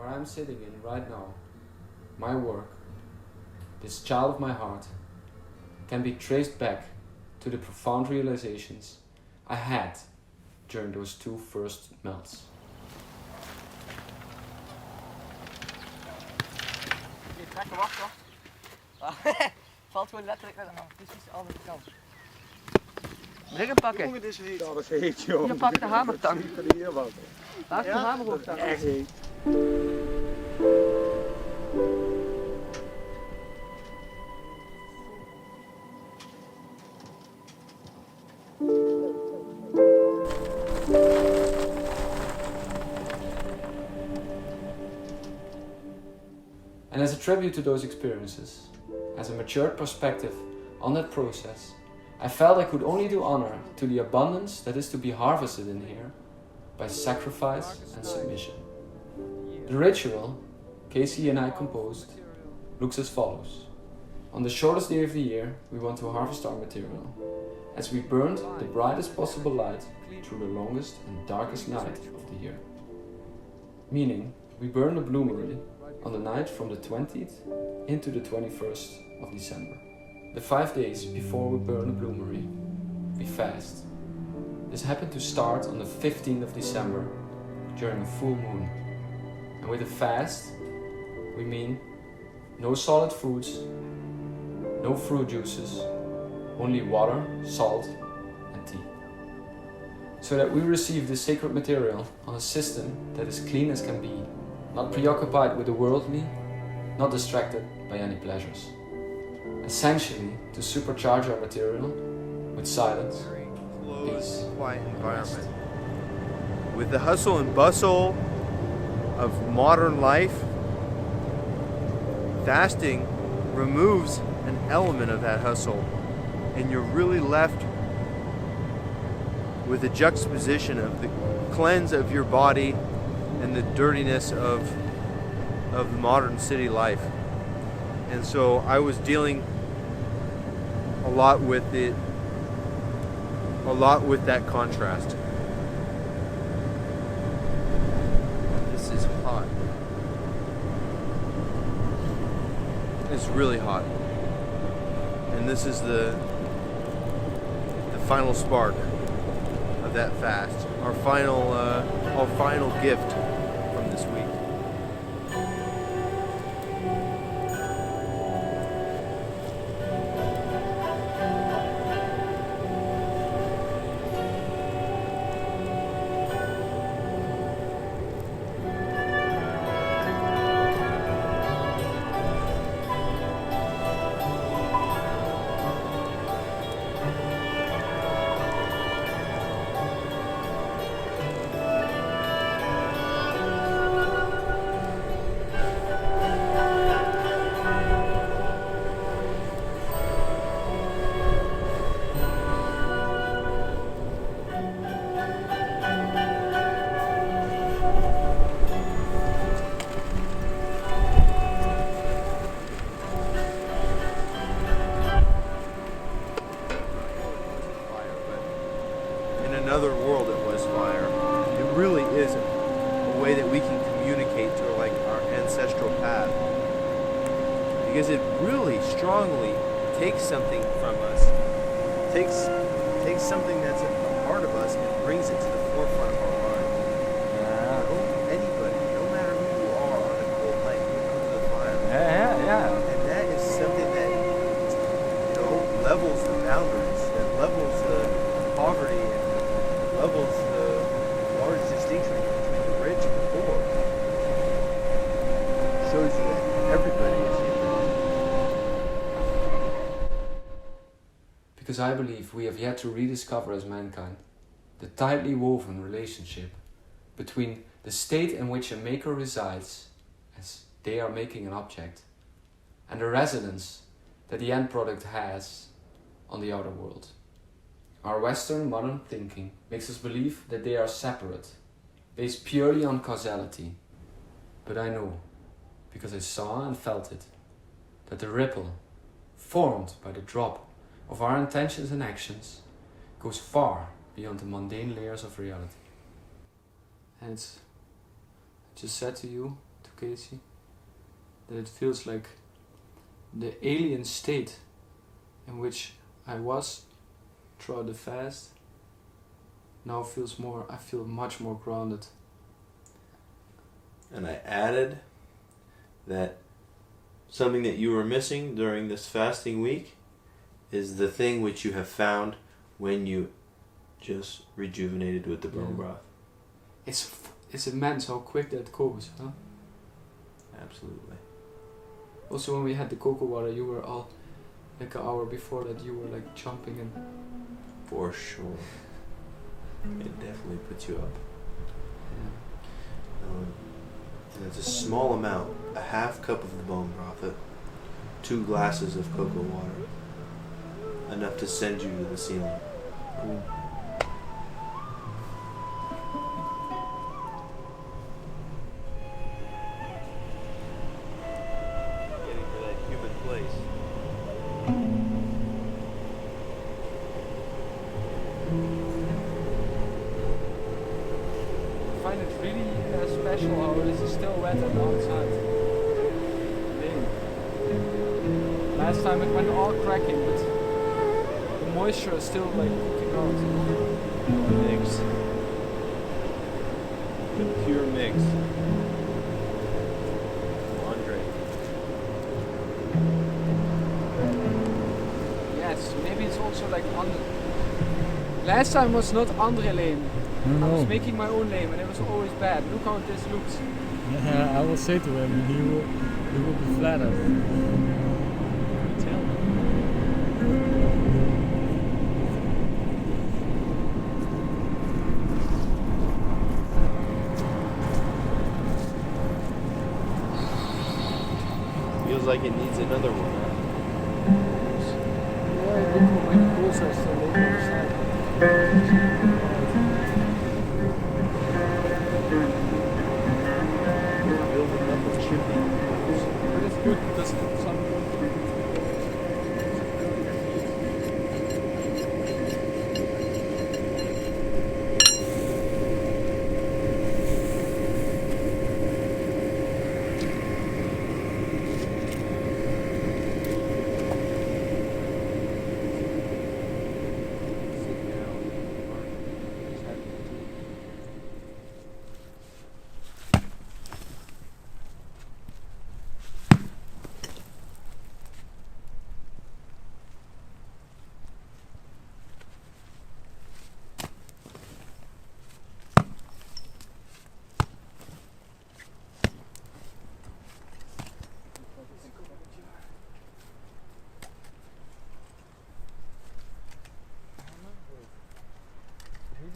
I'm sitting in right now, my work, this child of my heart, can be traced back to the profound realizations I had during those 2 first melts. Je trekt hem af toch? Valt gewoon letterlijk precies de andere kant. Breng hem pakken. Jongen, dit is heet. Ja, dat is heet, joh. Je pakt de hamertang. Laat de hamer op dan. Echt heet. And as a tribute to those experiences, as a matured perspective on that process, I felt I could only do honor to the abundance that is to be harvested in here by sacrifice and submission. The ritual Casey and I composed looks as follows. On the shortest day of the year, we want to harvest our material, as we burned the brightest possible light through the longest and darkest night of the year. Meaning, we burn the bloomery on the night from the 20th into the 21st of December. The 5 days before we burn the bloomery, we fast. This happened to start on the 15th of December during a full moon. And with a fast, we mean no solid foods, no fruit juices, only water, salt and tea. So that we receive this sacred material on a system that is clean as can be, not preoccupied with the worldly, not distracted by any pleasures. Essentially, to supercharge our material with silence, peace, quiet environment. With the hustle and bustle of modern life, fasting removes an element of that hustle, and you're really left with a juxtaposition of the cleanse of your body and the dirtiness of modern city life. And so I was dealing a lot with that contrast. This is hot. It's really hot. And this is the final spark of that fast. Our final gift from this week. Another world it was fire. It really is a way that we can communicate to like our ancestral path, because it really strongly takes something from us, takes something that's a part of us and brings it to the forefront of our mind. Anybody, no matter who you are, on a cold night, you come to the fire. Yeah. And that is something that levels the boundaries, that levels the poverty, levels the large distinction between the rich and the poor. Shows you that everybody is human. because I believe we have yet to rediscover as mankind the tightly woven relationship between the state in which a maker resides, as they are making an object, and the residence that the end product has on the outer world. Our Western modern thinking makes us believe that they are separate, based purely on causality. But I know, because I saw and felt it, that the ripple, formed by the drop of our intentions and actions, goes far beyond the mundane layers of reality. And I just said to you to Casey. That it feels like the alien state in which I was throughout the fast now feels more, I feel much more grounded. And I added that something that you were missing during this fasting week is the thing which you have found when you just rejuvenated with the bone broth. It's immense how quick that goes, huh? Absolutely. Also, when we had the cocoa water, you were all like an hour before that. You were like jumping in. For sure. It definitely puts you up. And it's a small amount, a half cup of the bone broth, 2 glasses of cocoa water, enough to send you to the ceiling. Cool. Getting to that human place. I find it really special how this is still wet on the outside. Last time it went all cracking, but the moisture is still like cooking out. Mix. The pure mix. Andre. Yes, maybe it's also like Andre. Last time was not Andre lame. No. I was making my own lame and it was always bad. Look how this looks. Yeah, I will say to him, he will be flattered. Tell him. Feels like it needs another one. Yeah, look how my balls are still laying on the side. Building up a chimney. But it's good because some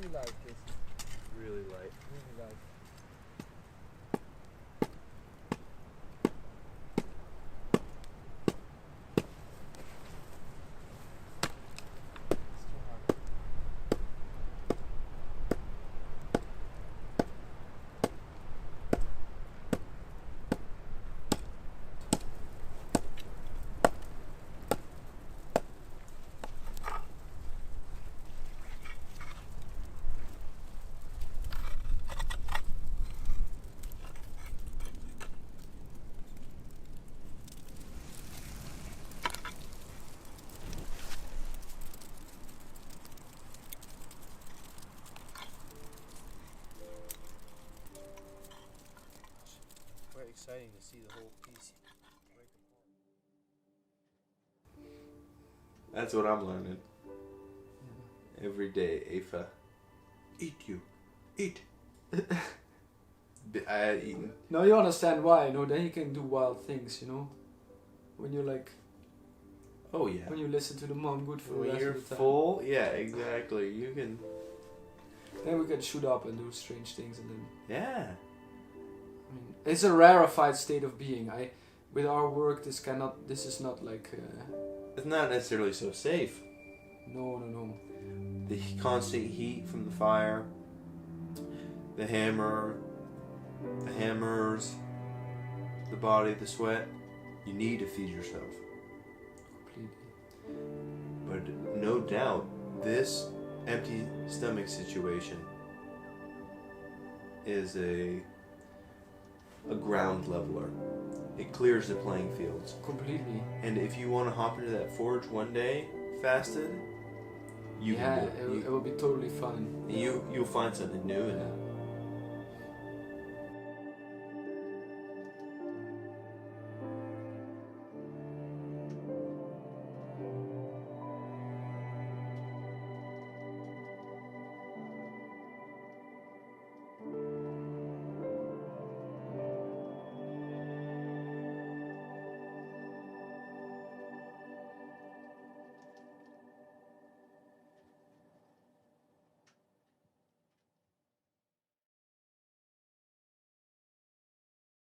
really like this. Really light. Really like. Quite exciting to see the whole piece break apart. That's what I'm learning. Every day, Afa. Eat you. Eat. I had eaten. Now you understand why, no? Then you can do wild things, you know? When you're like, Oh yeah. when you listen to the mom good for the When rest you're of the time. full, yeah, exactly. You can. Then we can shoot up and do strange things and then... Yeah. I mean, it's a rarefied state of being. With our work, this is not like... It's not necessarily so safe. No. The constant heat from the fire, the hammers, the body, the sweat. You need to feed yourself. Completely. But no doubt, this empty stomach situation is a a ground leveler. It clears the playing fields. Completely. And if you want to hop into that forge one day, fasted, you Yeah, can do it will be totally fun. you'll find something new in it.